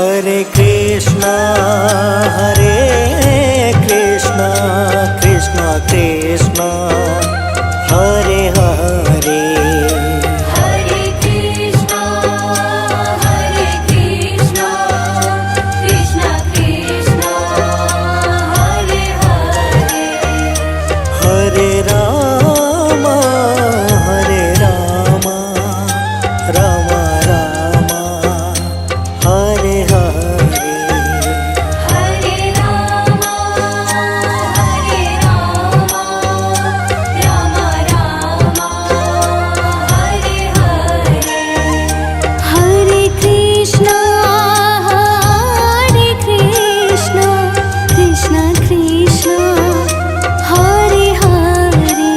Hare Krishna Krishna Krishna Hare Hare. Hare Krishna Krishna Krishna Hare Hare. Hare Ram Ram Ram Hare Hare. Hare Ram Ram Ram Hare Hare. Hare Krishna Krishna Krishna Hare Hare.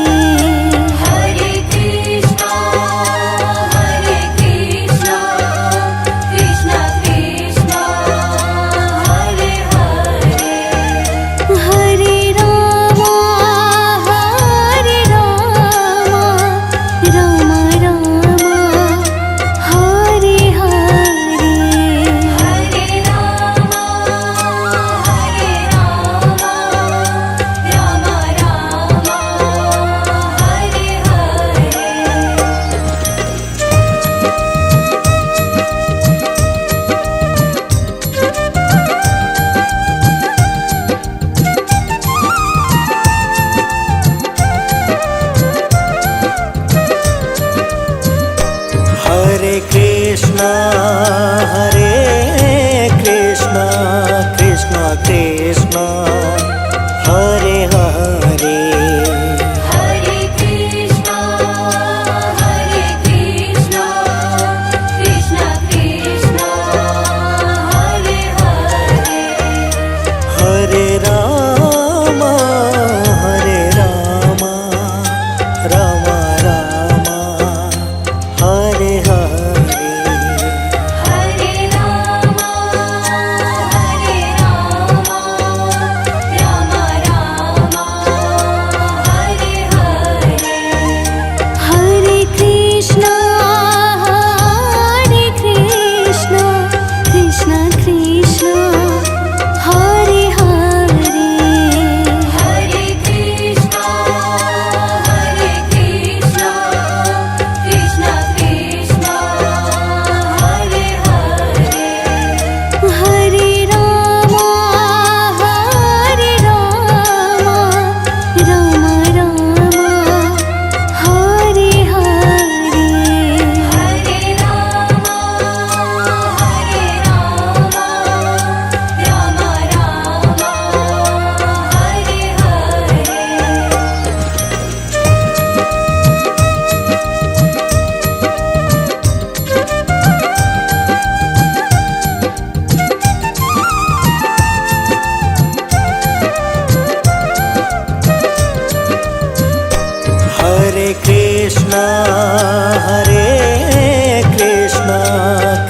Hare Krishna Krishna Krishna Hare Hare. Hare Ram Ram Ram Hare Hare. Hare Ram Ram Hare Hare. Hare Krishna Krishna Krishna Hare Hare. Hare Krishna Krishna Krishna Hare Hare. Hare Ram Ram Ram Hare Hare. Hare Ram Ram Hare Hare. Hare Krishna Krishna Krishna Hare Hare. Hare Krishna Krishna Krishna Hare Hare. Hare Ram Ram Hare Hare. Hare Ram Ram Hare Hare. Hare Krishna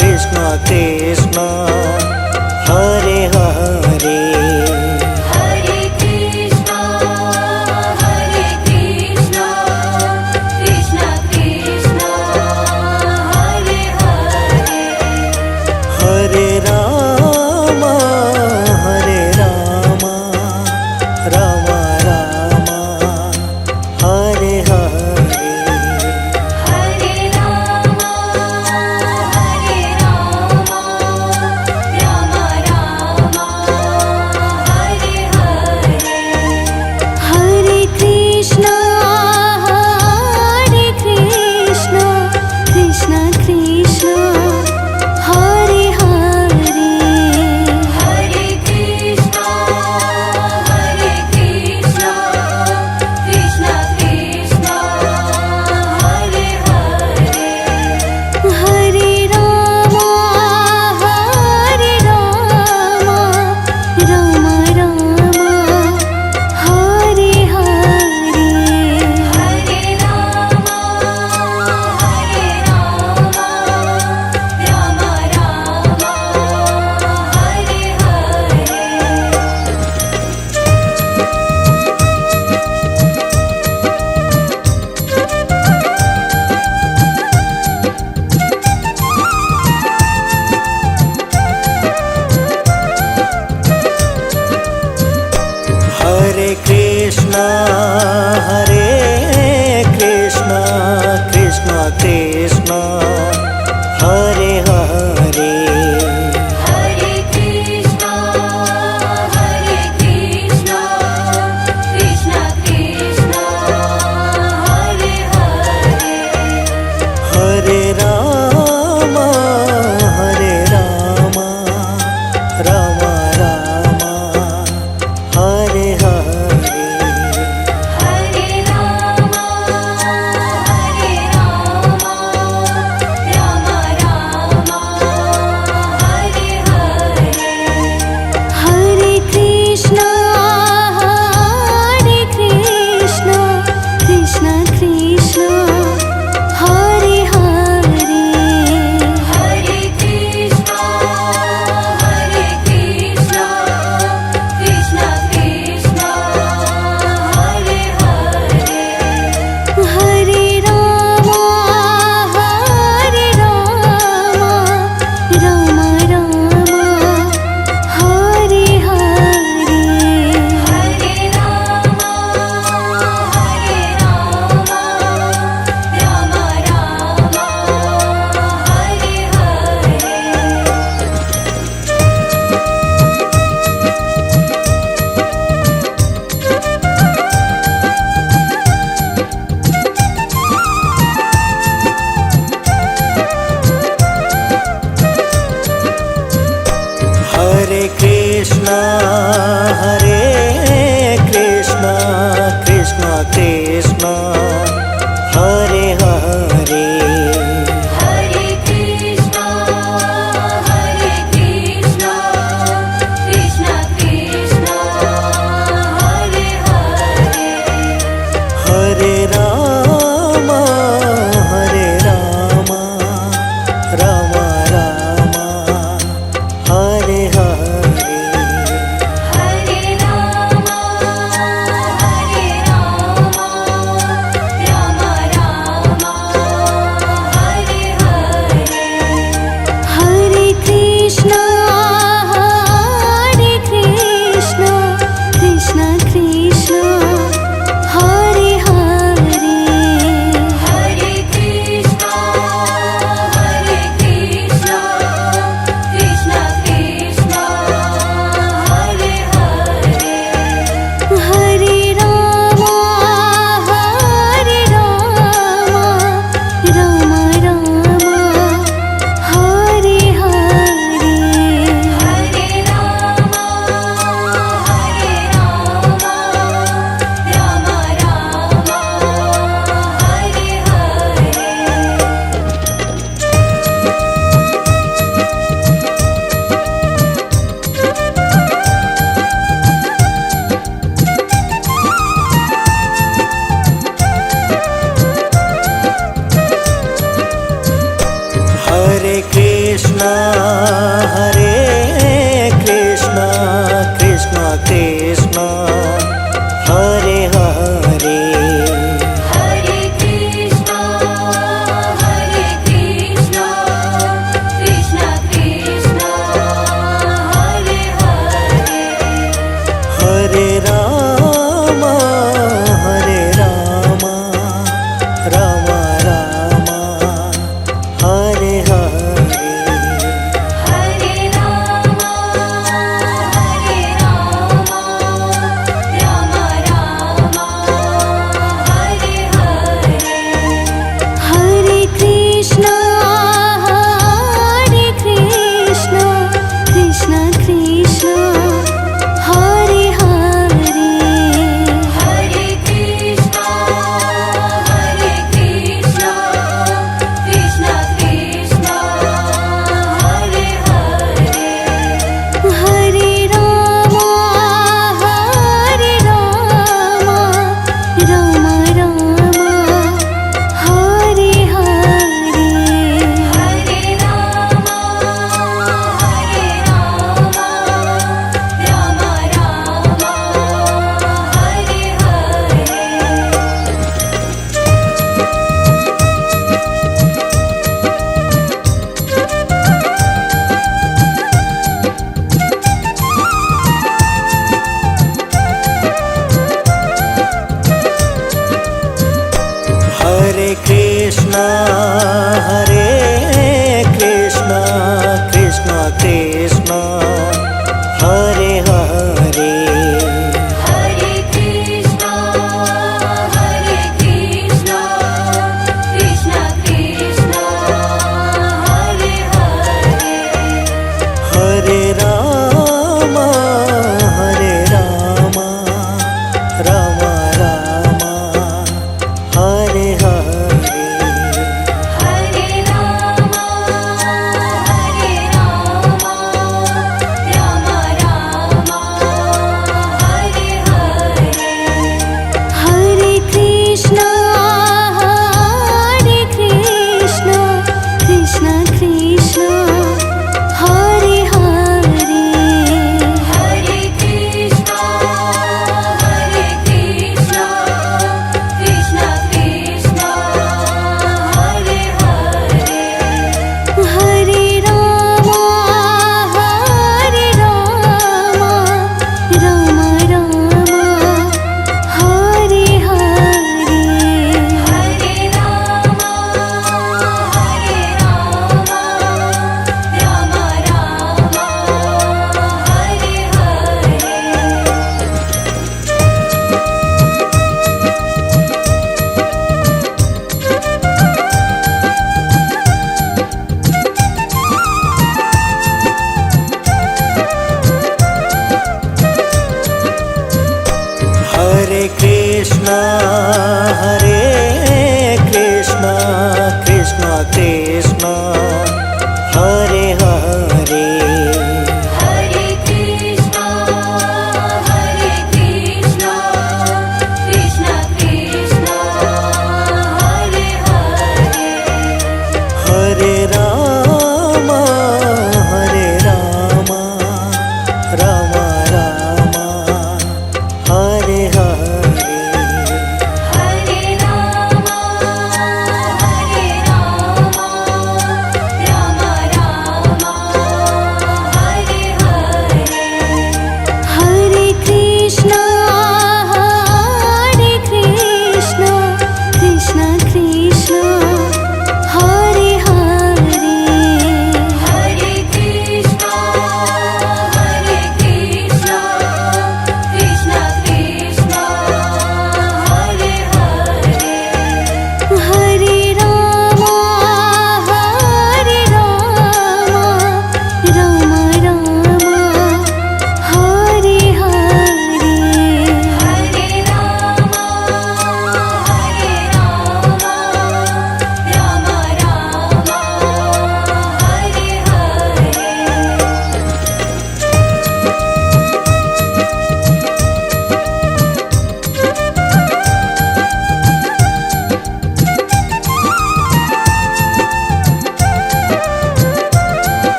Krishna Krishna Hare Hare. Hare Krishna Krishna Krishna Hare Hare. Hare Ram Ram Ram Hare Hare. Hare Hare Krishna Krishna Krishna Hare Hare Hare Krishna Krishna Krishna Hare Hare Hare Ram Ram Ram Hare Hare Hare Ram Ram Ram Hare Hare Hare Krishna Krishna Krishna Hare Hare Hare Krishna Krishna Krishna Hare Hare Hare Ram Ram Ram Hare Hare Hare Ram Ram Hare Hare Hare Krishna Krishna Krishna Hare Hare Hare Krishna Krishna Krishna Hare Hare Hare Ram Ram Ram Hare Hare Hare Ram Ram Hare Hare Hare Krishna Krishna Krishna Hare Hare Hare Krishna Krishna Krishna Hare Hare Hare Ram Ram Hare Hare Hare Ram Hare Krishna Krishna Krishna Hare Hare Hare Krishna Krishna Krishna Hare Hare Hare Ram Ram Hare Hare Hare Krishna Hare Krishna Krishna Krishna Hare Hare Hare Krishna Krishna Krishna Hare Hare Hare Ram Ram Ram Hare Hare Hare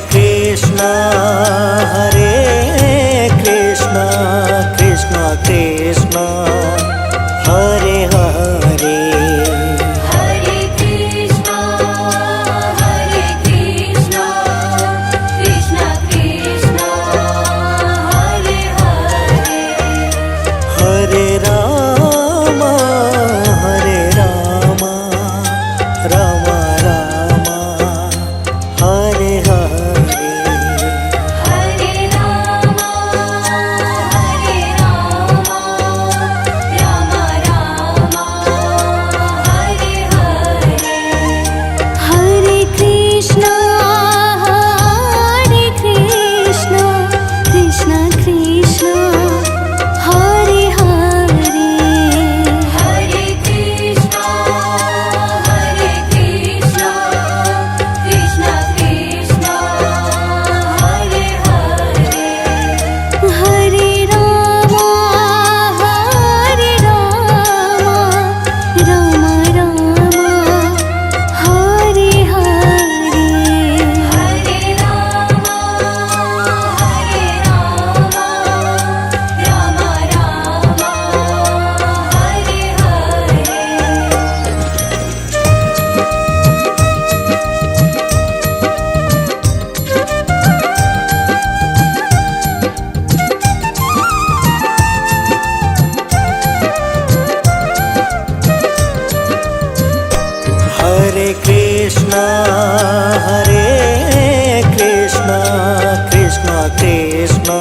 Krishna Krishna Krishna Hare Hare Hare Krishna Krishna Krishna Hare Hare Hare Ram Ram Ram Hare Hare Hare Ram Ram Ram Hare Hare Hare Krishna Krishna Krishna Hare Hare Hare Krishna Krishna Krishna Hare Hare Hare Ram Ram Ram Hare Hare Hare Ram Ram Hare Hare Krishna Krishna Krishna